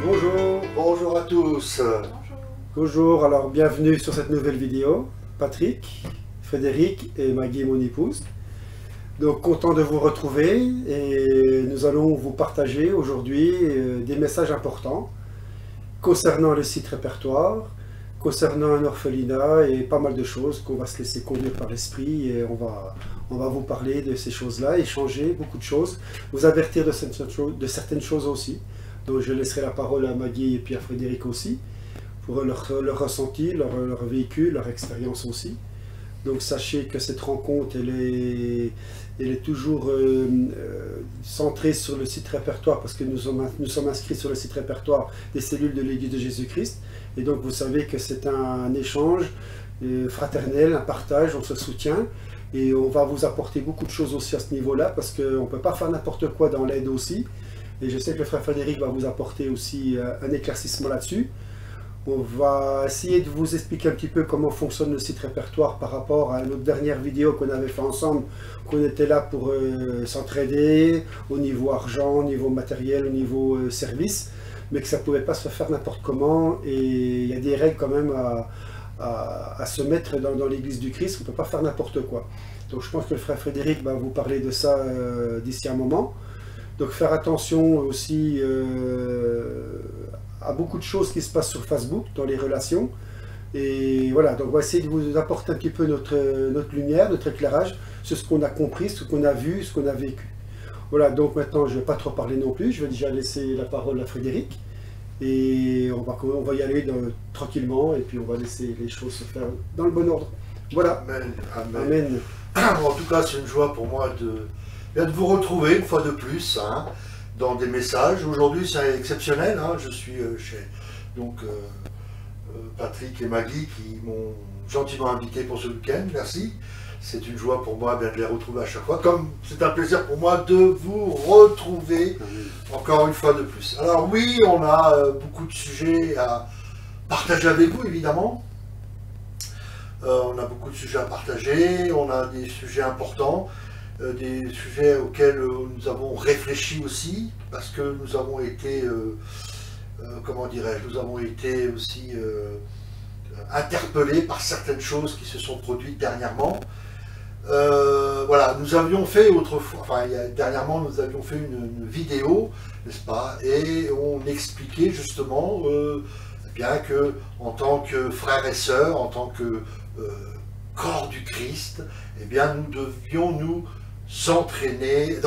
Bonjour. Bonjour à tous. Bonjour, alors bienvenue sur cette nouvelle vidéo. Patrick, Frédéric et Maggie, mon épouse. Donc content de vous retrouver et nous allons vous partager aujourd'hui des messages importants concernant le site répertoire, concernant un orphelinat et pas mal de choses qu'on va se laisser conduire par l'esprit et on va vous parler de ces choses-là, échanger beaucoup de choses, vous avertir de certaines choses aussi. Donc je laisserai la parole à Maggie et puis à Frédéric aussi, pour leur ressenti, leur véhicule, leur expérience aussi. Donc sachez que cette rencontre, elle est toujours centrée sur le site répertoire, parce que nous sommes inscrits sur le site répertoire des cellules de l'Église de Jésus-Christ. Et donc vous savez que c'est un échange fraternel, un partage, on se soutient. Et on va vous apporter beaucoup de choses aussi à ce niveau-là, parce qu'on ne peut pas faire n'importe quoi dans l'aide aussi. Et je sais que le frère Frédéric va vous apporter aussi un éclaircissement là-dessus. On va essayer de vous expliquer un petit peu comment fonctionne le site répertoire par rapport à notre dernière vidéo qu'on avait fait ensemble, qu'on était là pour s'entraider au niveau argent, au niveau matériel, au niveau service, mais que ça ne pouvait pas se faire n'importe comment. Et il y a des règles quand même à se mettre dans l'Église du Christ, on ne peut pas faire n'importe quoi. Donc je pense que le frère Frédéric va vous parler de ça d'ici un moment. Donc faire attention aussi à beaucoup de choses qui se passent sur Facebook, dans les relations. Et voilà, donc on va essayer de vous apporter un petit peu notre lumière, notre éclairage sur ce qu'on a compris, ce qu'on a vu, ce qu'on a vécu. Voilà, donc maintenant je ne vais pas trop parler non plus, je vais déjà laisser la parole à Frédéric. Et on va y aller tranquillement, et puis on va laisser les choses se faire dans le bon ordre. Voilà. Amen. Amen. En tout cas, c'est une joie pour moi de vous retrouver une fois de plus dans des messages. Aujourd'hui, c'est exceptionnel. Je suis chez Patrick et Maggie qui m'ont gentiment invité pour ce week-end. Merci. C'est une joie pour moi de les retrouver à chaque fois. Comme c'est un plaisir pour moi de vous retrouver encore une fois de plus. Alors oui, on a beaucoup de sujets à partager avec vous, évidemment. On a beaucoup de sujets à partager. On a des sujets importants. Des sujets auxquels nous avons réfléchi aussi, parce que nous avons été, comment dirais-je, nous avons été aussi interpellés par certaines choses qui se sont produites dernièrement. Voilà, nous avions fait autrefois, dernièrement nous avions fait une vidéo, n'est-ce pas, et on expliquait justement bien que en tant que frères et sœurs, en tant que corps du Christ, eh bien nous devions nous entraider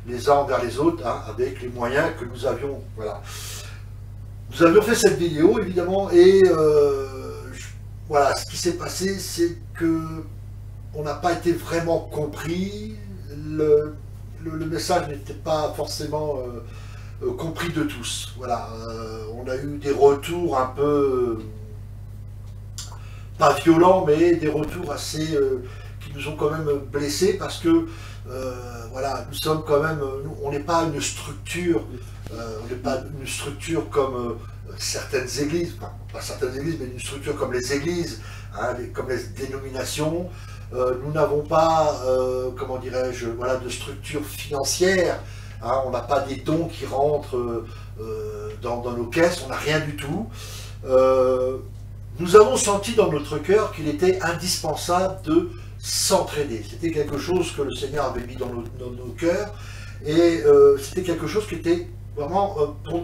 les uns envers les autres, avec les moyens que nous avions. Voilà. Nous avions fait cette vidéo, évidemment, et voilà, ce qui s'est passé, c'est que on n'a pas été vraiment compris, le message n'était pas forcément compris de tous. Voilà, on a eu des retours un peu, pas violents, mais des retours assez... qui nous ont quand même blessés, parce que voilà, nous sommes quand même, on n'est pas une structure, on n'est pas une structure comme certaines églises, enfin, pas certaines églises, mais une structure comme les églises, comme les dénominations. Nous n'avons pas, comment dirais-je, voilà, de structure financière. On n'a pas des dons qui rentrent dans nos caisses, on n'a rien du tout. Nous avons senti dans notre cœur qu'il était indispensable de s'entraider. C'était quelque chose que le Seigneur avait mis dans nos cœurs, et c'était quelque chose qui était vraiment,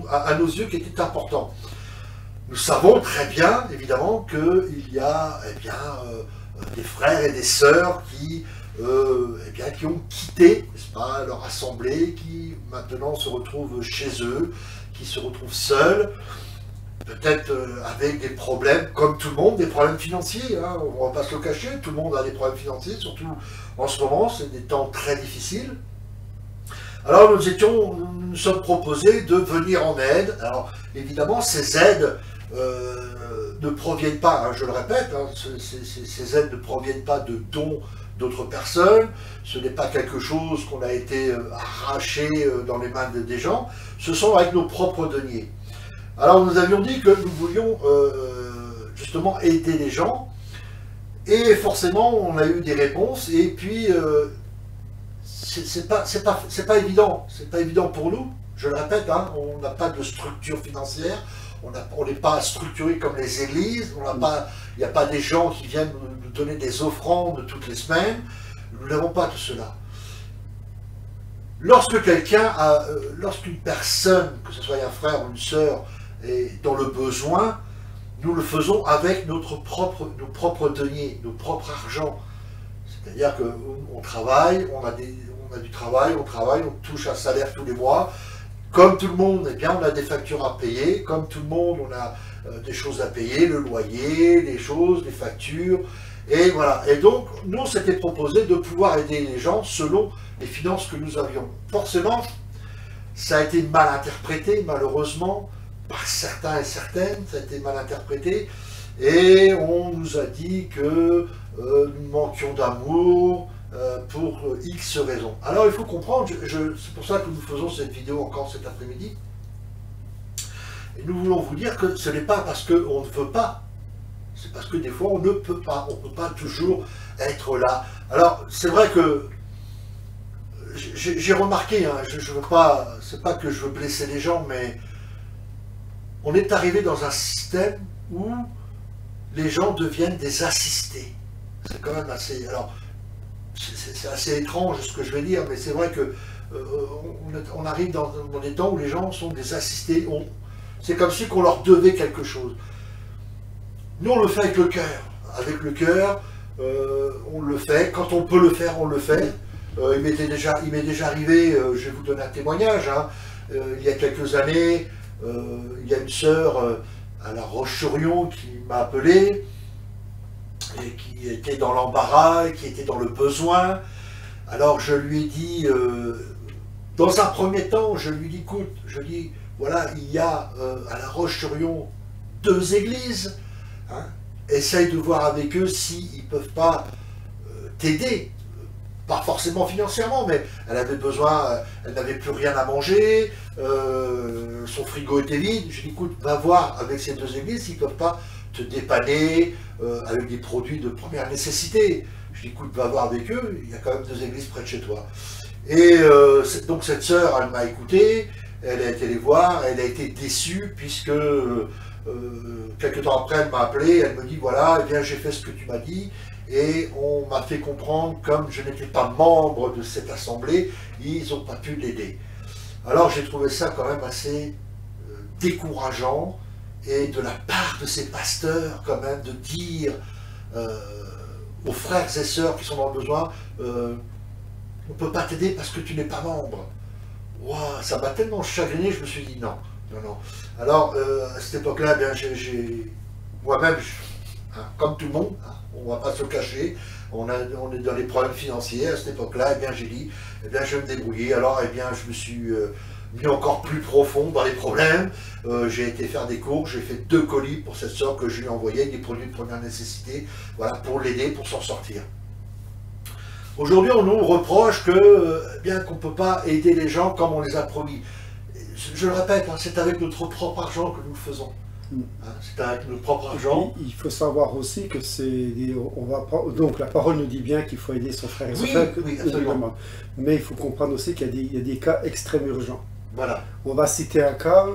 à nos yeux, qui était important. Nous savons très bien, évidemment, qu'il y a des frères et des sœurs qui ont quitté, n'est-ce pas, leur assemblée, qui maintenant se retrouvent chez eux, qui se retrouvent seuls, peut-être avec des problèmes, comme tout le monde, des problèmes financiers, on ne va pas se le cacher, tout le monde a des problèmes financiers, surtout en ce moment, c'est des temps très difficiles. Alors nous sommes proposés de venir en aide. Alors évidemment, ces aides ne proviennent pas, je le répète, ces aides ne proviennent pas de dons d'autres personnes, ce n'est pas quelque chose qu'on a été arraché dans les mains des gens, ce sont avec nos propres deniers. Alors nous avions dit que nous voulions justement aider les gens, et forcément on a eu des réponses, et puis c'est pas évident pour nous, Je le répète, hein, on n'a pas de structure financière, on n'est pas structuré comme les églises, il n'y a pas des gens qui viennent nous donner des offrandes toutes les semaines. Nous n'avons pas tout cela. Lorsque lorsqu'une personne, que ce soit un frère ou une sœur, est dans le besoin, nous le faisons avec nos propres deniers, nos propres argent. C'est-à-dire qu'on travaille, on a du travail, on touche un salaire tous les mois. Comme tout le monde, eh bien, on a des factures à payer. Comme tout le monde, on a des choses à payer, le loyer, les factures. Et voilà. Et donc, nous, on s'était proposé de pouvoir aider les gens selon les finances que nous avions. Forcément, ça a été mal interprété, malheureusement, par certains et certaines, ça a été mal interprété. Et on nous a dit que nous manquions d'amour pour X raisons. Alors, il faut comprendre, c'est pour ça que nous faisons cette vidéo encore cet après-midi. Et nous voulons vous dire que ce n'est pas parce qu'on ne veut pas, c'est parce que des fois on ne peut pas, on ne peut pas toujours être là. Alors c'est vrai que j'ai remarqué, hein, je veux pas, c'est pas que je veux blesser les gens, mais on est arrivé dans un système où les gens deviennent des assistés. C'est quand même assez, alors c'est assez étrange ce que je vais dire, mais c'est vrai que on arrive dans des temps où les gens sont des assistés. C'est comme si qu'on leur devait quelque chose. Nous, on le fait avec le cœur. Avec le cœur, on le fait. Quand on peut le faire, on le fait. Il m'est déjà arrivé, je vais vous donner un témoignage, hein, il y a quelques années, il y a une sœur à La Roche-sur-Yon qui m'a appelé, et qui était dans l'embarras, qui était dans le besoin. Alors je lui ai dit, dans un premier temps, je lui dis, écoute, voilà, il y a à La Roche-sur-Yon 2 églises, hein, essaye de voir avec eux s'ils ne peuvent pas t'aider, pas forcément financièrement, mais elle avait besoin, elle n'avait plus rien à manger, son frigo était vide. Je lui dis, écoute, va voir avec ces 2 églises s'ils ne peuvent pas te dépanner avec des produits de première nécessité. Je lui dis, écoute, va voir avec eux, il y a quand même 2 églises près de chez toi. Et donc cette sœur, elle m'a écouté, elle a été les voir, elle a été déçue, puisque quelques temps après, elle m'a appelé, elle me dit, voilà, eh bien j'ai fait ce que tu m'as dit, et on m'a fait comprendre, comme je n'étais pas membre de cette assemblée, ils n'ont pas pu l'aider. Alors j'ai trouvé ça quand même assez décourageant, et de la part de ces pasteurs, quand même, de dire aux frères et sœurs qui sont dans le besoin, on ne peut pas t'aider parce que tu n'es pas membre. Wow, ça m'a tellement chagriné, je me suis dit non, non, non. Alors, à cette époque-là, moi-même, hein, comme tout le monde, hein, on ne va pas se cacher, on est dans les problèmes financiers. À cette époque-là, eh bien, j'ai dit, eh bien, je vais me débrouiller. Alors, eh bien, je me suis mis encore plus profond dans les problèmes. J'ai été faire des cours, j'ai fait 2 colis pour cette sœur que je lui ai envoyé, des produits de première nécessité, voilà, pour l'aider, pour s'en sortir. Aujourd'hui, on nous reproche bien qu'on ne peut pas aider les gens comme on les a promis. Je le répète, hein, c'est avec notre propre argent que nous le faisons. Hein, c'est avec notre propre argent. Il faut savoir aussi que donc la parole nous dit bien qu'il faut aider son frère et sa sœur. Oui, absolument. Mais il faut comprendre aussi qu'il y a des cas extrêmes urgents. Voilà. On va citer un cas.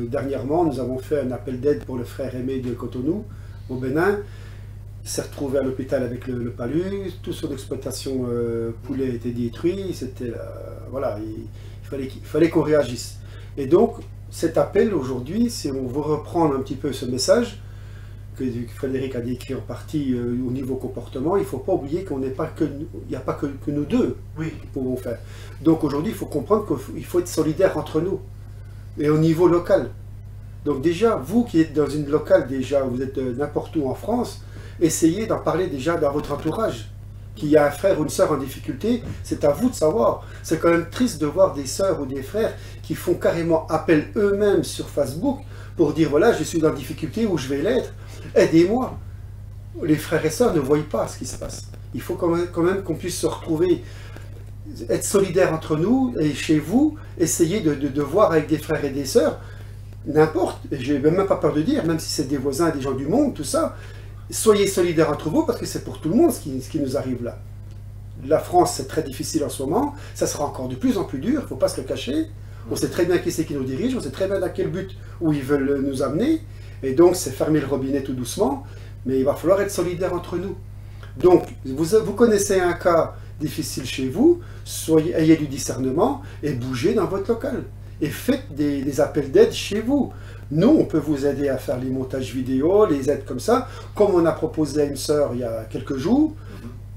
Dernièrement, nous avons fait un appel d'aide pour le frère Aimé de Cotonou, au Bénin. Il s'est retrouvé à l'hôpital avec le palu, toute son exploitation poulet était détruit, voilà, il fallait qu'on réagisse. Et donc, cet appel aujourd'hui, si on veut reprendre un petit peu ce message que Frédéric a décrit en partie au niveau comportement, il ne faut pas oublier qu'il n'y a pas que nous deux qui pouvons faire. Donc aujourd'hui, il faut comprendre qu'il faut être solidaire entre nous et au niveau local. Donc déjà, vous qui êtes dans une locale, déjà, vous êtes n'importe où en France, essayez d'en parler déjà dans votre entourage. Qu'il y a un frère ou une sœur en difficulté, c'est à vous de savoir. C'est quand même triste de voir des sœurs ou des frères qui font carrément appel eux-mêmes sur Facebook pour dire voilà, je suis en difficulté ou je vais l'être, aidez-moi. Les frères et sœurs ne voient pas ce qui se passe. Il faut quand même qu'on puisse se retrouver, être solidaires entre nous et chez vous, essayer de voir avec des frères et des sœurs, n'importe, j'ai même pas peur de dire, même si c'est des voisins, des gens du monde, tout ça, soyez solidaires entre vous parce que c'est pour tout le monde ce qui nous arrive là. La France, c'est très difficile en ce moment, ça sera encore de plus en plus dur, il ne faut pas se le cacher. On sait très bien qui c'est qui nous dirige, on sait très bien dans quel but, où ils veulent nous amener. Et donc, c'est fermer le robinet tout doucement, mais il va falloir être solidaire entre nous. Donc, vous connaissez un cas difficile chez vous, ayez du discernement et bougez dans votre local. Et faites des appels d'aide chez vous. Nous, on peut vous aider à faire les montages vidéo, les aides comme ça, comme on a proposé à une sœur il y a quelques jours.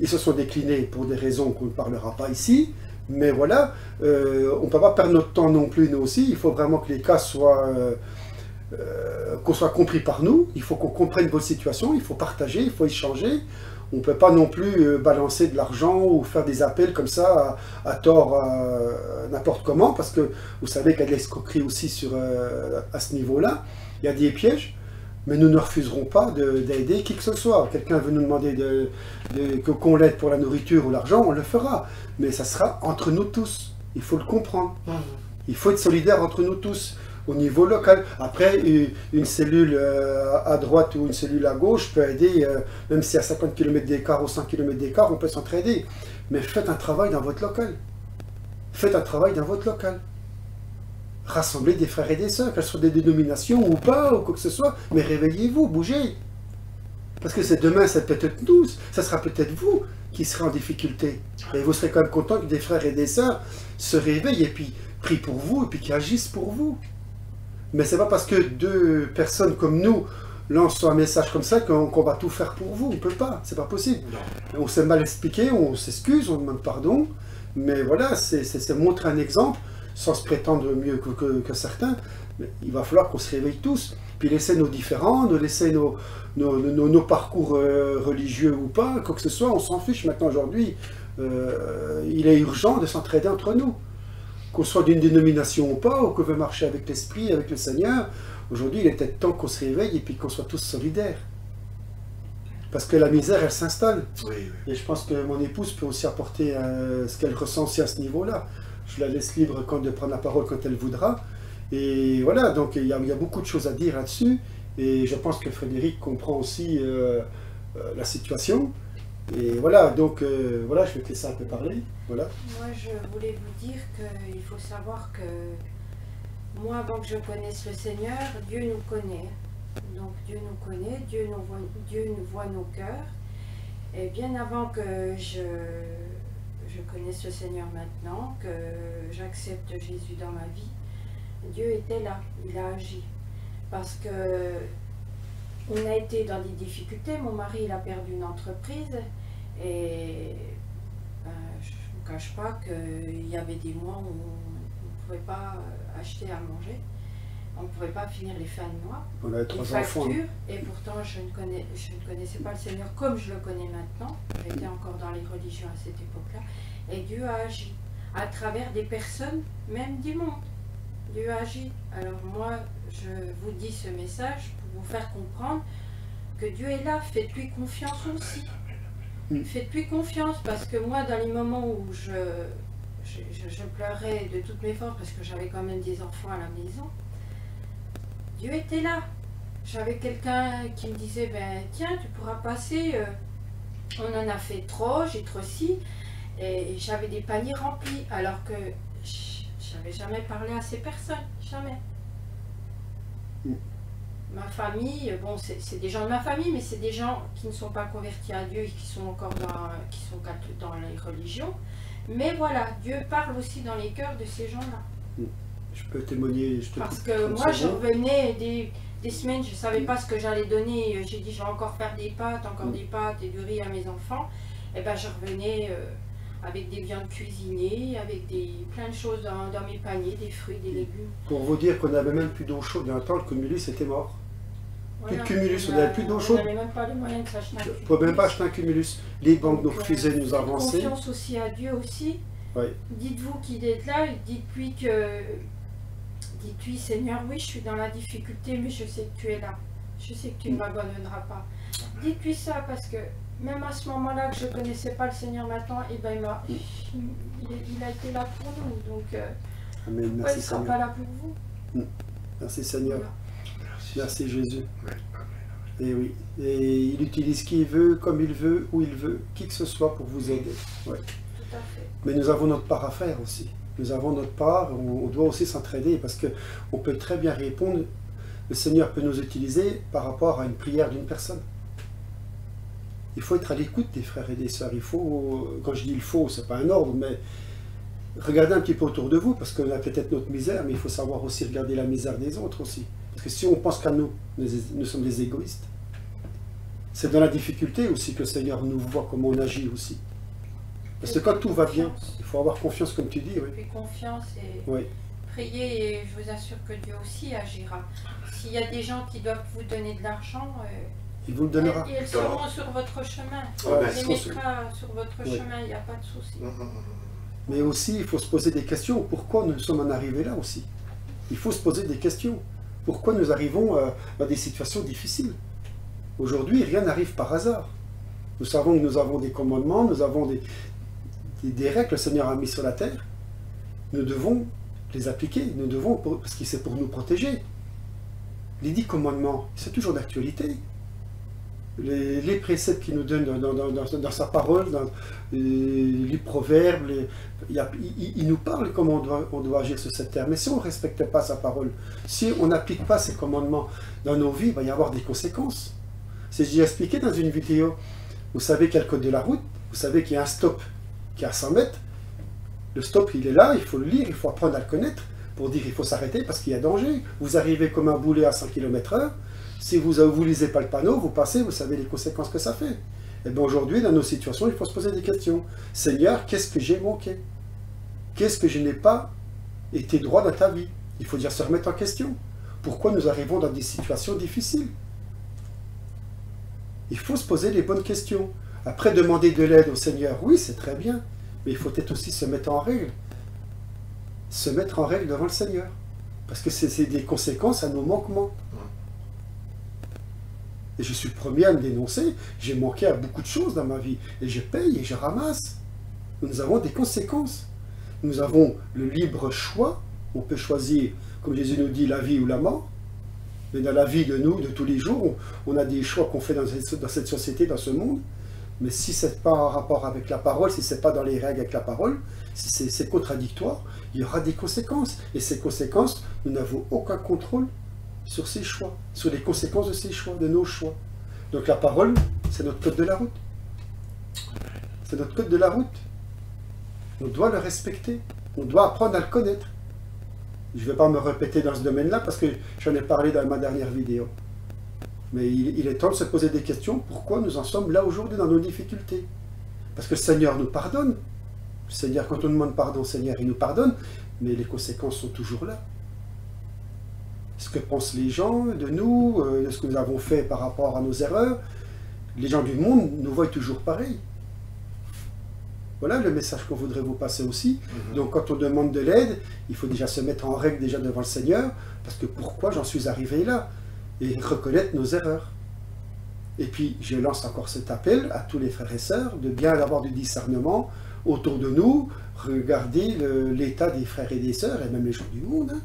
Ils se sont déclinés pour des raisons qu'on ne parlera pas ici. Mais voilà, on ne peut pas perdre notre temps non plus, nous aussi. Il faut vraiment que les cas soient... qu'on soit compris par nous. Il faut qu'on comprenne votre situation, il faut partager, il faut échanger. On ne peut pas non plus balancer de l'argent ou faire des appels comme ça à tort, n'importe comment, parce que vous savez qu'il y a de l'escroquerie aussi à ce niveau-là. Il y a des pièges, mais nous ne refuserons pas d'aider qui que ce soit. Quelqu'un veut nous demander qu'on l'aide pour la nourriture ou l'argent, on le fera. Mais ça sera entre nous tous. Il faut le comprendre. Il faut être solidaire entre nous tous. Au niveau local. Après, une cellule à droite ou une cellule à gauche peut aider, même si à 50 km d'écart ou 100 km d'écart, on peut s'entraider. Mais faites un travail dans votre local. Faites un travail dans votre local. Rassemblez des frères et des sœurs, qu'elles soient des dénominations ou pas, ou quoi que ce soit, mais réveillez-vous, bougez. Parce que c'est demain, c'est peut-être nous, ça sera peut-être vous qui serez en difficulté. Et vous serez quand même content que des frères et des sœurs se réveillent et puis prient pour vous et puis qui agissent pour vous. Mais c'est pas parce que deux personnes comme nous lancent un message comme ça qu'on va tout faire pour vous. On ne peut pas, c'est pas possible. Non. On s'est mal expliqué, on s'excuse, on demande pardon. Mais voilà, c'est montrer un exemple, sans se prétendre mieux que certains. Mais il va falloir qu'on se réveille tous. Puis laisser nos différends, laisser nos parcours religieux ou pas, quoi que ce soit, on s'en fiche maintenant aujourd'hui. Il est urgent de s'entraider entre nous. Qu'on soit d'une dénomination ou pas, ou qu'on veut marcher avec l'Esprit, avec le Seigneur, aujourd'hui il est peut-être temps qu'on se réveille et puis qu'on soit tous solidaires. Parce que la misère, elle s'installe. Oui. Et je pense que mon épouse peut aussi apporter ce qu'elle ressent aussi à ce niveau-là. Je la laisse libre de prendre la parole quand elle voudra. Et voilà, donc il y a beaucoup de choses à dire là-dessus. Et je pense que Frédéric comprend aussi la situation. Et voilà, donc voilà, je vais te laisser un peu parler. Voilà. Moi, je voulais vous dire qu'il faut savoir que moi, avant que je connaisse le Seigneur, Dieu nous connaît. Donc Dieu nous connaît, Dieu nous voit nos cœurs. Et bien avant que je connaisse le Seigneur maintenant, que j'accepte Jésus dans ma vie, Dieu était là, il a agi. Parce que on a été dans des difficultés, mon mari il a perdu une entreprise et je ne vous cache pas qu'il y avait des mois où on ne pouvait pas acheter à manger, on ne pouvait pas finir les fins de mois, on avait 3 enfants. Et pourtant je ne connaissais pas le Seigneur comme je le connais maintenant, j'étais encore dans les religions à cette époque-là, et Dieu a agi à travers des personnes, même du monde. Dieu agit. Alors moi, je vous dis ce message pour vous faire comprendre que Dieu est là. Faites-lui confiance aussi. Faites-lui confiance parce que moi, dans les moments où je pleurais de toutes mes forces parce que j'avais quand même des enfants à la maison, Dieu était là. J'avais quelqu'un qui me disait, ben tiens, tu pourras passer, on en a fait trop, j'ai trop si, et j'avais des paniers remplis alors que je n'avais jamais parlé à ces personnes, jamais. Ma famille, bon, c'est des gens de ma famille, mais c'est des gens qui ne sont pas convertis à Dieu et qui sont encore dans les religions. Mais voilà, Dieu parle aussi dans les cœurs de ces gens-là. Je peux témoigner. Parce que moi, je revenais des semaines, je ne savais pas ce que j'allais donner. J'ai dit, je vais encore faire des pâtes, et du riz à mes enfants. Et bien, je revenais avec des viandes cuisinées, avec plein de choses dans mes paniers, des fruits, des légumes. Pour vous dire qu'on n'avait même plus d'eau chaude, il y a un temps, le cumulus était mort. Voilà, plus de cumulus, on n'avait plus d'eau chaude. On n'avait même pas les moyens de s'acheter un cumulus. On ne pouvait même pas acheter un cumulus. Les banques nous refusaient de nous avancer. Confiance aussi à Dieu aussi. Oui. Dites-vous qu'il est là, dites-lui Seigneur, oui, je suis dans la difficulté, mais je sais que tu es là. Je sais que tu ne m'abandonneras pas. Dites-lui ça parce que même à ce moment-là que je ne connaissais pas le Seigneur maintenant, et ben il a été là pour nous. Donc, Amen. pourquoi il ne sera pas là pour vous? Merci Seigneur. Voilà. Merci Jésus. Et oui. Et il utilise qui il veut, comme il veut, où il veut, qui que ce soit pour vous aider. Ouais. Tout à fait. Mais nous avons notre part à faire aussi. Nous avons notre part, on doit aussi s'entraider parce qu'on peut très bien répondre. Le Seigneur peut nous utiliser par rapport à une prière d'une personne. Il faut être à l'écoute des frères et des sœurs. Il faut, quand je dis il faut, ce n'est pas un ordre, mais regardez un petit peu autour de vous, parce qu'on a peut-être notre misère, mais il faut savoir aussi regarder la misère des autres aussi. Parce que si on pense qu'à nous, nous sommes des égoïstes. C'est dans la difficulté aussi que le Seigneur nous voit comment on agit aussi. Parce que quand tout va bien, il faut avoir confiance, comme tu dis. Oui. Puis confiance et Oui. prier, et je vous assure que Dieu aussi agira. S'il y a des gens qui doivent vous donner de l'argent, Il vous le donnera. elles seront sur votre chemin. Ouais, Il les mettra sur votre chemin, il n'y a pas de souci. Mais aussi, il faut se poser des questions. Pourquoi nous sommes en arrivés là aussi? Il faut se poser des questions. Pourquoi nous arrivons à des situations difficiles? Aujourd'hui, rien n'arrive par hasard. Nous savons que nous avons des commandements, nous avons des règles que le Seigneur a mis sur la terre. Nous devons les appliquer, nous devons, parce que c'est pour nous protéger. Les 10 commandements, c'est toujours d'actualité. Les préceptes qu'il nous donne dans sa parole, dans les proverbes, il nous parle comment on doit agir sur cette terre. Mais si on ne respecte pas sa parole, si on n'applique pas ses commandements dans nos vies, il va y avoir des conséquences. C'est j'ai expliqué dans une vidéo. Vous savez qu'il y a le code de la route, vous savez qu'il y a un stop qui est à 100 mètres. Le stop, il est là, il faut le lire, il faut apprendre à le connaître pour dire qu'il faut s'arrêter parce qu'il y a danger. Vous arrivez comme un boulet à 100 km/h. Si vous ne lisez pas le panneau, vous passez, vous savez les conséquences que ça fait. Et bien aujourd'hui, dans nos situations, il faut se poser des questions. Seigneur, qu'est-ce que j'ai manqué? Qu'est-ce que je n'ai pas été droit dans ta vie? Il faut dire se remettre en question. Pourquoi nous arrivons dans des situations difficiles? Il faut se poser les bonnes questions. Après, demander de l'aide au Seigneur, oui, c'est très bien. Mais il faut peut-être aussi se mettre en règle. Se mettre en règle devant le Seigneur. Parce que c'est des conséquences à nos manquements. Et je suis le premier à me dénoncer. J'ai manqué à beaucoup de choses dans ma vie. Et je paye et je ramasse. Nous avons des conséquences. Nous avons le libre choix. On peut choisir, comme Jésus nous dit, la vie ou la mort. Mais dans la vie de nous, de tous les jours, on a des choix qu'on fait dans cette société, dans ce monde. Mais si ce n'est pas en rapport avec la parole, si ce n'est pas dans les règles avec la parole, si c'est contradictoire, il y aura des conséquences. Et ces conséquences, nous n'avons aucun contrôle sur ces choix, sur les conséquences de ces choix, de nos choix. Donc la parole, c'est notre code de la route. C'est notre code de la route. On doit le respecter. On doit apprendre à le connaître. Je ne vais pas me répéter dans ce domaine-là parce que j'en ai parlé dans ma dernière vidéo. Mais il est temps de se poser des questions. Pourquoi nous en sommes là aujourd'hui dans nos difficultés? Parce que le Seigneur nous pardonne. Le Seigneur, quand on demande pardon au Seigneur, il nous pardonne. Mais les conséquences sont toujours là. Ce que pensent les gens de nous, de ce que nous avons fait par rapport à nos erreurs, les gens du monde nous voient toujours pareil. Voilà le message qu'on voudrait vous passer aussi. Donc quand on demande de l'aide, il faut déjà se mettre en règle déjà devant le Seigneur, parce que pourquoi j'en suis arrivé là? Et reconnaître nos erreurs. Et puis je lance encore cet appel à tous les frères et sœurs, de bien avoir du discernement autour de nous, regarder l'état des frères et des sœurs, et même les gens du monde. Hein.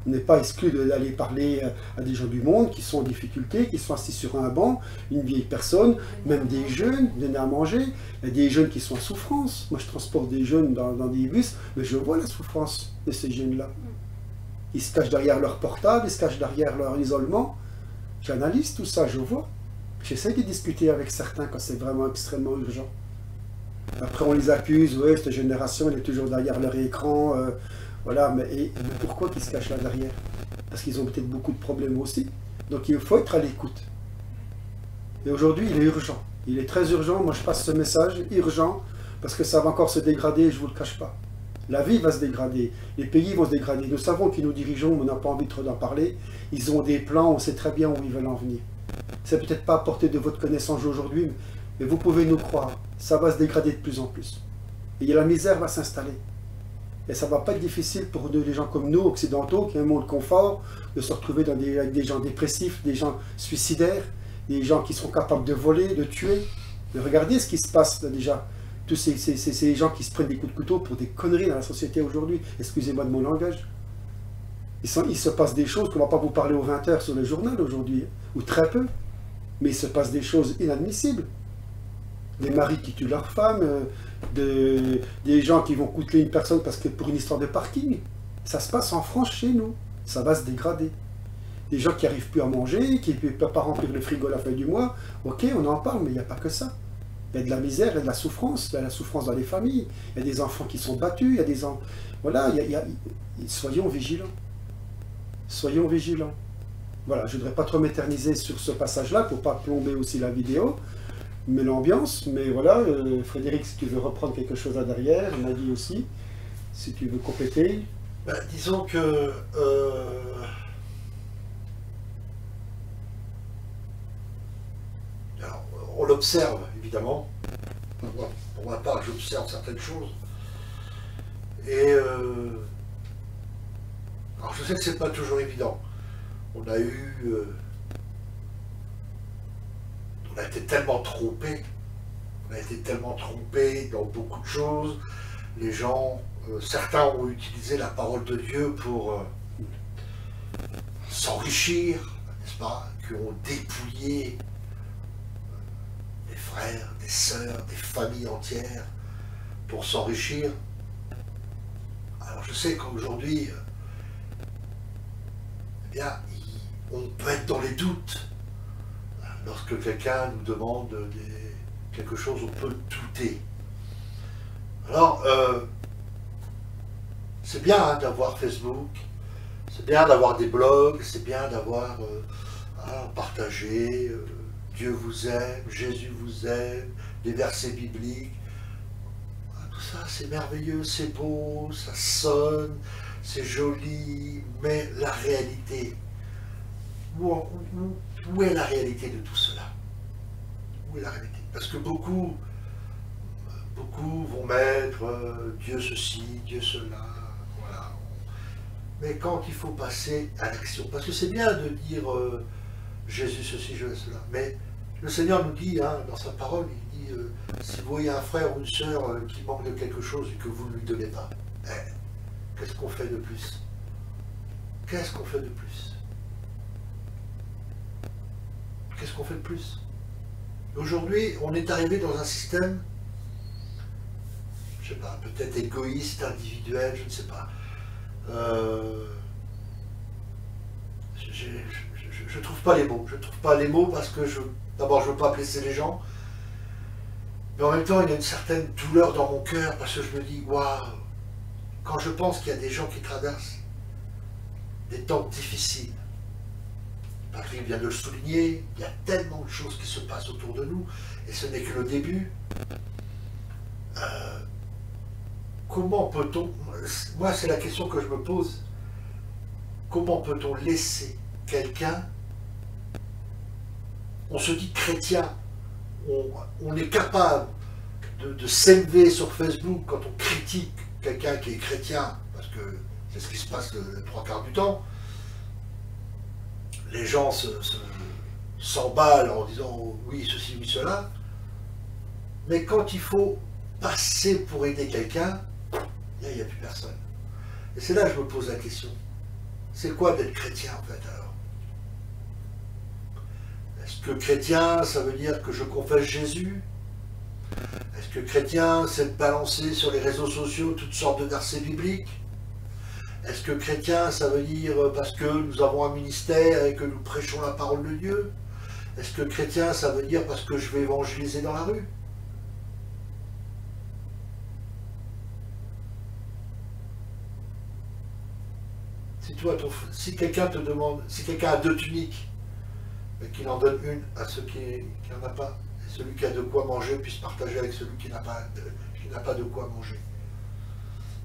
On n'est pas exclu d'aller parler à des gens du monde qui sont en difficulté, qui sont assis sur un banc, une vieille personne, même des jeunes, donner à manger. Il y a des jeunes qui sont en souffrance. Moi, je transporte des jeunes dans des bus, mais je vois la souffrance de ces jeunes-là. Ils se cachent derrière leur portable, ils se cachent derrière leur isolement. J'analyse tout ça, je vois. J'essaie de discuter avec certains quand c'est vraiment extrêmement urgent. Après, on les accuse, ouais, cette génération, elle est toujours derrière leur écran. Voilà, mais pourquoi ils se cachent là derrière? Parce qu'ils ont peut-être beaucoup de problèmes aussi. Donc il faut être à l'écoute. Et aujourd'hui, il est urgent. Il est très urgent. Moi, je passe ce message, urgent, parce que ça va encore se dégrader, je ne vous le cache pas. La vie va se dégrader. Les pays vont se dégrader. Nous savons qui nous dirigeons, mais on n'a pas envie trop d'en parler. Ils ont des plans, on sait très bien où ils veulent en venir. C'est peut-être pas à portée de votre connaissance aujourd'hui, mais vous pouvez nous croire. Ça va se dégrader de plus en plus. Et la misère va s'installer. Et ça ne va pas être difficile pour des gens comme nous, occidentaux, qui ont un monde confort, de se retrouver avec des gens dépressifs, des gens suicidaires, des gens qui sont capables de voler, de tuer. Mais regardez ce qui se passe là, déjà. Tous ces gens qui se prennent des coups de couteau pour des conneries dans la société aujourd'hui. Excusez-moi de mon langage. Il se passe des choses qu'on ne va pas vous parler aux 20 h sur le journal aujourd'hui, ou très peu. Mais il se passe des choses inadmissibles. des maris qui tuent leurs femmes, des gens qui vont coûter une personne parce que pour une histoire de parking. Ça se passe en France chez nous, ça va se dégrader. Des gens qui n'arrivent plus à manger, qui ne peuvent pas remplir le frigo à la fin du mois, ok, on en parle, mais il n'y a pas que ça. Il y a de la misère, il y a de la souffrance dans les familles, il y a des enfants qui sont battus, il y a des enfants... Voilà, soyons vigilants. Soyons vigilants. Voilà, je ne voudrais pas trop m'éterniser sur ce passage-là pour ne pas plomber aussi la vidéo, mais l'ambiance, mais voilà, Frédéric, si tu veux reprendre quelque chose à derrière, Maggie aussi, si tu veux compléter. Ben, disons que alors, on l'observe évidemment. Moi, pour ma part, j'observe certaines choses. Et alors je sais que c'est pas toujours évident. On a été tellement trompés. On a été tellement trompés dans beaucoup de choses. Les gens, certains ont utilisé la parole de Dieu pour s'enrichir, n'est-ce pas, qui ont dépouillé des frères, des sœurs, des familles entières pour s'enrichir. Alors je sais qu'aujourd'hui, eh bien, on peut être dans les doutes. Lorsque quelqu'un nous demande quelque chose, on peut douter. Alors, c'est bien hein, d'avoir Facebook, c'est bien d'avoir des blogs, c'est bien d'avoir partagé, Dieu vous aime, Jésus vous aime, des versets bibliques. Tout ça, c'est merveilleux, c'est beau, ça sonne, c'est joli, mais la réalité, où est la réalité de tout cela? Où est la réalité? Parce que beaucoup vont mettre Dieu ceci, Dieu cela, voilà. Mais quand il faut passer à l'action, parce que c'est bien de dire Jésus ceci, Jésus cela, mais le Seigneur nous dit, hein, dans sa parole, il dit, si vous voyez un frère ou une sœur qui manque de quelque chose et que vous ne lui donnez pas, qu'est-ce qu'on fait de plus? Qu'est-ce qu'on fait de plus? Qu'est-ce qu'on fait de plus? Aujourd'hui, on est arrivé dans un système, je ne sais pas, peut-être égoïste, individuel, je ne sais pas. Je ne trouve pas les mots. Je ne trouve pas les mots parce que, d'abord, je ne veux pas blesser les gens, mais en même temps, il y a une certaine douleur dans mon cœur parce que je me dis, waouh, quand je pense qu'il y a des gens qui traversent des temps difficiles, Patrick vient de le souligner, il y a tellement de choses qui se passent autour de nous, et ce n'est que le début. Comment peut-on, moi c'est la question que je me pose, comment peut-on laisser quelqu'un, on se dit chrétien, on est capable de s'élever sur Facebook quand on critique quelqu'un qui est chrétien, parce que c'est ce qui se passe les trois quarts du temps. Les gens s'emballent en disant oui, ceci, oui, cela. Mais quand il faut passer pour aider quelqu'un, il n'y a plus personne. Et c'est là que je me pose la question. C'est quoi d'être chrétien en fait alors? Est-ce que chrétien, ça veut dire que je confesse Jésus? Est-ce que chrétien, c'est de balancer sur les réseaux sociaux toutes sortes de versets bibliques? Est-ce que chrétien, ça veut dire parce que nous avons un ministère et que nous prêchons la parole de Dieu? Est-ce que chrétien, ça veut dire parce que je vais évangéliser dans la rue? Si quelqu'un te demande, si quelqu'un a 2 tuniques, mais qu'il en donne une à ceux qui n'en a pas, et celui qui a de quoi manger puisse partager avec celui qui n'a pas de quoi manger.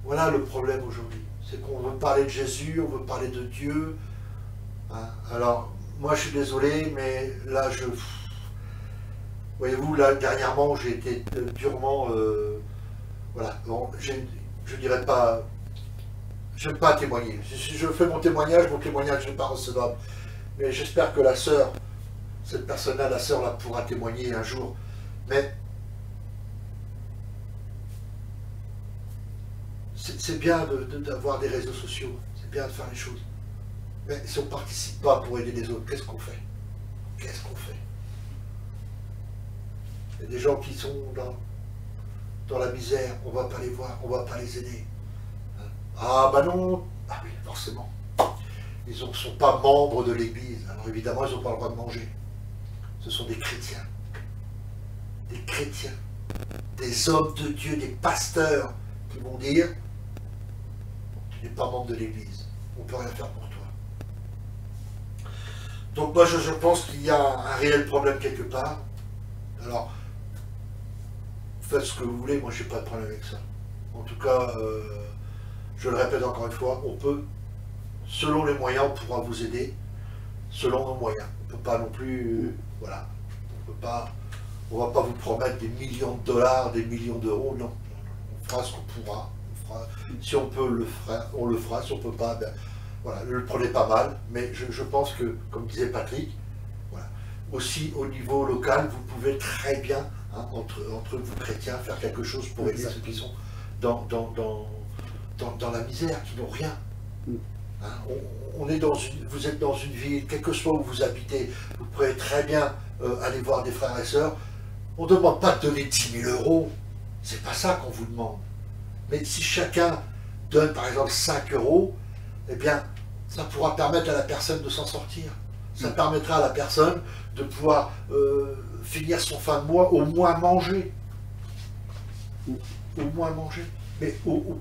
Voilà le problème aujourd'hui. C'est qu'on veut parler de Jésus, on veut parler de Dieu. Hein. Alors, moi je suis désolé, mais là voyez-vous, là dernièrement j'ai été durement... voilà, bon, je dirais pas... J'aime pas témoigner. Si je fais mon témoignage n'est pas recevable. Mais j'espère que la sœur, cette personne-là, la sœur, là, pourra témoigner un jour. Mais c'est bien d'avoir des réseaux sociaux, c'est bien de faire les choses. Mais si on ne participe pas pour aider les autres, qu'est-ce qu'on fait? Qu'est-ce qu'on fait? Il y a des gens qui sont dans la misère, on ne va pas les voir, on ne va pas les aider. Ah bah non, ah oui, forcément. Ils ne sont pas membres de l'Église, alors évidemment ils n'ont pas le droit de manger. Ce sont des chrétiens. Des chrétiens. Des hommes de Dieu, des pasteurs qui vont dire « Tu n'es pas membre de l'Église, on ne peut rien faire pour toi. » Donc moi je pense qu'il y a un réel problème quelque part. Alors, faites ce que vous voulez, moi je n'ai pas de problème avec ça. En tout cas, je le répète encore une fois, on peut, selon les moyens, on pourra vous aider, selon nos moyens. On ne peut pas non plus, voilà, on ne va pas vous promettre des millions de dollars, des millions d'euros, non. On fera ce qu'on pourra, si on peut, on le fera, si on ne peut pas, ben, voilà, ne le prenez pas mal, mais je pense que, comme disait Patrick, voilà, aussi au niveau local, vous pouvez très bien, hein, entre vous chrétiens, faire quelque chose pour aider ceux qui sont dans la misère, qui n'ont rien. Hein, vous êtes dans une ville, quel que soit où vous habitez, vous pouvez très bien aller voir des frères et sœurs. On ne demande pas de donner 10 000 €, c'est pas ça qu'on vous demande. Mais si chacun donne par exemple 5 €, eh bien, ça pourra permettre à la personne de s'en sortir. Ça permettra à la personne de pouvoir finir son fin de mois, au moins manger. Au moins manger. Mais au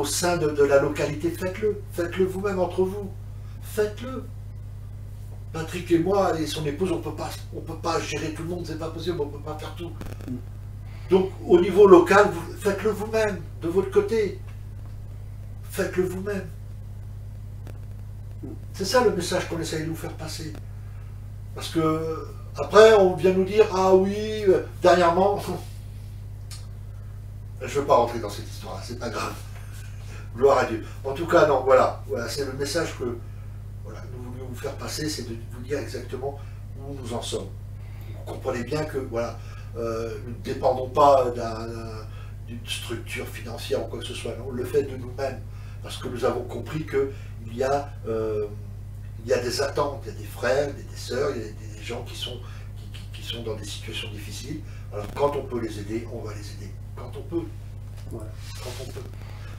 sein de la localité, faites-le. Faites-le vous-même entre vous. Faites-le. Patrick et moi et son épouse, on peut pas gérer tout le monde, c'est pas possible, on ne peut pas faire tout. Donc au niveau local, faites-le vous-même, de votre côté. Faites-le vous-même. C'est ça le message qu'on essaye de vous faire passer. Parce que après, on vient nous dire, ah oui, dernièrement, je ne veux pas rentrer dans cette histoire, c'est pas grave. Gloire à Dieu. En tout cas, non, voilà c'est le message que voilà, nous voulions vous faire passer, c'est de vous dire exactement où nous en sommes. Vous comprenez bien que voilà, nous ne dépendons pas d'une structure financière ou quoi que ce soit, non, on le fait de nous-mêmes, parce que nous avons compris qu'il y a des attentes, il y a des frères, des sœurs, il y a des gens qui sont dans des situations difficiles. Alors quand on peut les aider, on va les aider. Quand on peut. Voilà. Quand on peut.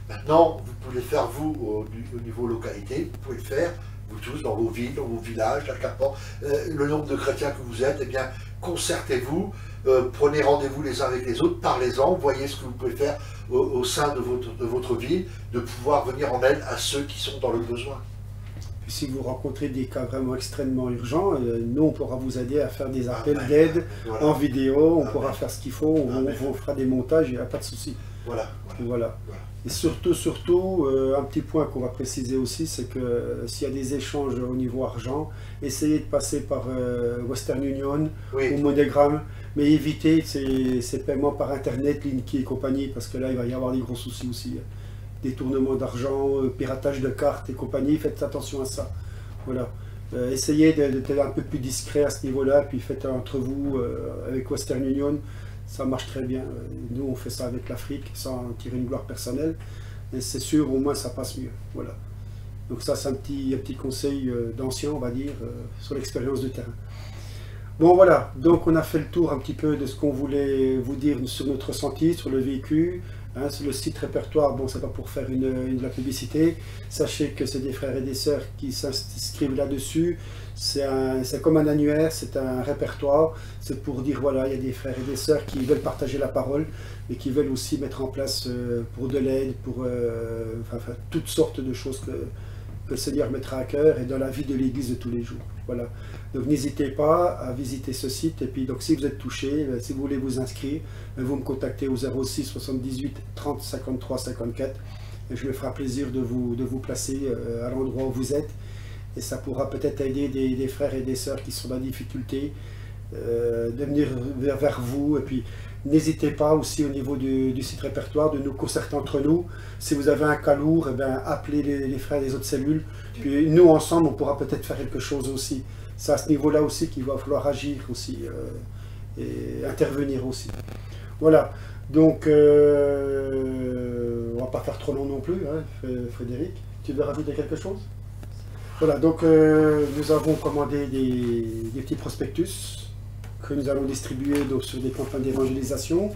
Maintenant, vous pouvez le faire vous au niveau localité, vous pouvez le faire vous tous dans vos villes, dans vos villages, le nombre de chrétiens que vous êtes, eh bien concertez-vous, prenez rendez-vous les uns avec les autres, parlez-en, voyez ce que vous pouvez faire au sein de votre ville, de pouvoir venir en aide à ceux qui sont dans le besoin. Puis si vous rencontrez des cas vraiment extrêmement urgents, nous on pourra vous aider à faire des appels d'aide en vidéo, on pourra faire ce qu'il faut, on fera des montages, il n'y a pas de souci. Voilà. Et surtout, un petit point qu'on va préciser aussi, c'est que s'il y a des échanges au niveau argent, essayez de passer par Western Union ou MoneyGram, mais évitez ces paiements par Internet, Linky et compagnie, parce que là, il va y avoir des gros soucis aussi. Détournement d'argent, piratage de cartes et compagnie, faites attention à ça. Voilà. Essayez d'être un peu plus discret à ce niveau-là, puis faites entre vous avec Western Union. Ça marche très bien. Nous, on fait ça avec l'Afrique, sans tirer une gloire personnelle. Mais c'est sûr, au moins, ça passe mieux. Voilà. Donc ça, c'est un petit conseil d'ancien, on va dire, sur l'expérience de terrain. Bon, voilà. Donc, on a fait le tour un petit peu de ce qu'on voulait vous dire sur notre ressenti, sur le véhicule. Hein, sur le site répertoire, bon, c'est pas pour faire de la publicité. Sachez que c'est des frères et des sœurs qui s'inscrivent là-dessus. C'est comme un annuaire, c'est un répertoire. C'est pour dire, voilà, il y a des frères et des sœurs qui veulent partager la parole, mais qui veulent aussi mettre en place pour de l'aide, pour toutes sortes de choses que le Seigneur mettra à cœur et dans la vie de l'Église de tous les jours. Voilà. Donc n'hésitez pas à visiter ce site. Et puis donc si vous êtes touché, si vous voulez vous inscrire, vous me contactez au 06 78 30 53 54. Et je me ferai plaisir de vous placer à l'endroit où vous êtes. Et ça pourra peut-être aider des frères et des sœurs qui sont dans la difficulté de venir vers vous. Et puis n'hésitez pas aussi au niveau du site répertoire de nous concerter entre nous. Si vous avez un cas lourd, eh bien, appelez les frères des autres cellules. Puis nous ensemble, on pourra peut-être faire quelque chose aussi. C'est à ce niveau-là aussi qu'il va falloir agir aussi et intervenir aussi. Voilà. Donc, on va pas faire trop long non plus, hein, Frédéric. Tu veux rajouter quelque chose? Voilà, donc nous avons commandé des petits prospectus. que nous allons distribuer donc, sur des campagnes d'évangélisation.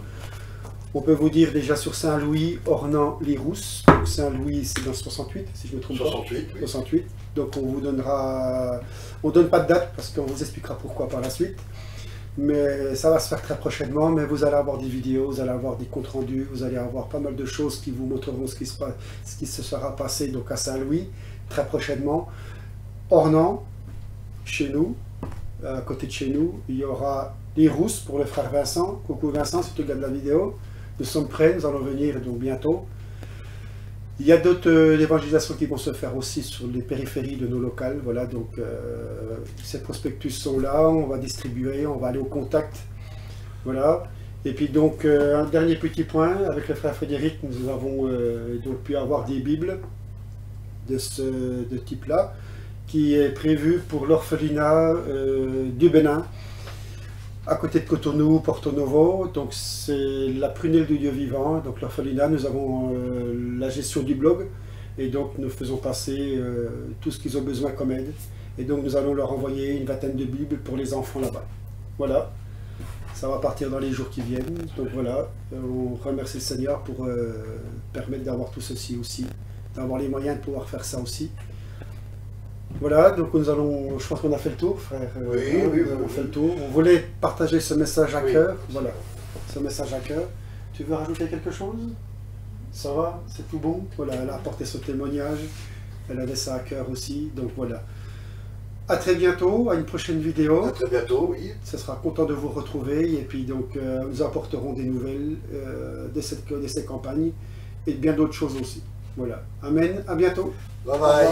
On peut vous dire déjà sur Saint-Louis, Ornans-les-Rousses. Saint-Louis, c'est dans 68, si je ne me trompe 68, pas. oui. 68. Donc on vous donnera... On ne donne pas de date parce qu'on vous expliquera pourquoi par la suite. Mais ça va se faire très prochainement. Mais vous allez avoir des vidéos, vous allez avoir des comptes rendus, vous allez avoir pas mal de choses qui vous montreront ce qui se sera passé donc, à Saint-Louis très prochainement. Ornans, chez nous, à côté de chez nous, il y aura les Rousses pour le frère Vincent. Coucou Vincent, si tu regardes la vidéo. Nous sommes prêts, nous allons venir donc bientôt. Il y a d'autres évangélisations qui vont se faire aussi sur les périphéries de nos locales. Voilà, donc ces prospectus sont là, on va distribuer, on va aller au contact. Voilà. Et puis donc, un dernier petit point, avec le frère Frédéric, nous avons donc pu avoir des Bibles de type-là, qui est prévu pour l'orphelinat du Bénin, à côté de Cotonou, Porto Novo. Donc c'est la prunelle du Dieu vivant. Donc l'orphelinat, nous avons la gestion du blog et donc nous faisons passer tout ce qu'ils ont besoin comme aide. Et donc nous allons leur envoyer une vingtaine de Bibles pour les enfants là-bas. Voilà, ça va partir dans les jours qui viennent. Donc voilà, on remercie le Seigneur pour permettre d'avoir tout ceci aussi, d'avoir les moyens de pouvoir faire ça aussi. Voilà, donc nous allons, je pense qu'on a fait le tour, frère. Oui, oui, on a oui. fait le tour. On voulait partager ce message à Oui. cœur. Voilà, ce message à cœur. Tu veux rajouter quelque chose? Ça va? C'est tout bon? Voilà, elle a apporté ce témoignage. Elle avait ça à cœur aussi. Donc voilà. À très bientôt, à une prochaine vidéo. À très bientôt, oui. Ce sera content de vous retrouver. Et puis donc, nous apporterons des nouvelles de ces campagnes et bien d'autres choses aussi. Voilà. Amen. À bientôt. Bye bye.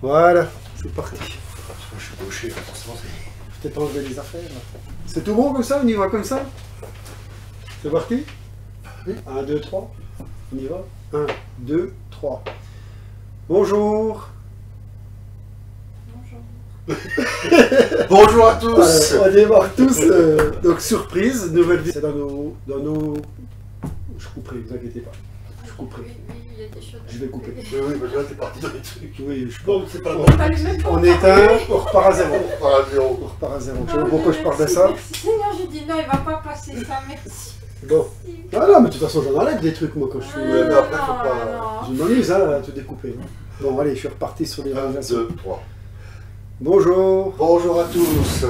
Voilà, c'est parti. Je suis gaucher, forcément c'est... Peut-être enlever les affaires. Là. C'est tout bon comme ça? On y va comme ça? C'est parti? Oui. 1, 2, 3. On y va? 1, 2, 3. Bonjour. Bonjour. Bonjour à tous. On démarre tous. Donc surprise, nouvelle vie. C'est dans nos... Je couperai, vous inquiétez pas. Je couperai. Oui, il y a des choses. Je vais couper. Oui, oui, parce que là t'es parti dans les trucs. Oui, je Bon, c'est pas on, bon. Pas le même on éteint, on repart à zéro. Voilà, zéro. On repart à zéro. Je sais pas pourquoi je parle de ça. Merci Seigneur, j'ai dit non, il va pas passer ça, merci. Bon. Ah non, mais de toute façon, j'en enlève des trucs, moi, quand je suis... Ouais, mais après, faut pas- non. Je m'amuse, hein, à tout découper. Bon, allez, je suis reparti sur les 1, réalisations. 2, 3. Bonjour. Bonjour à tous.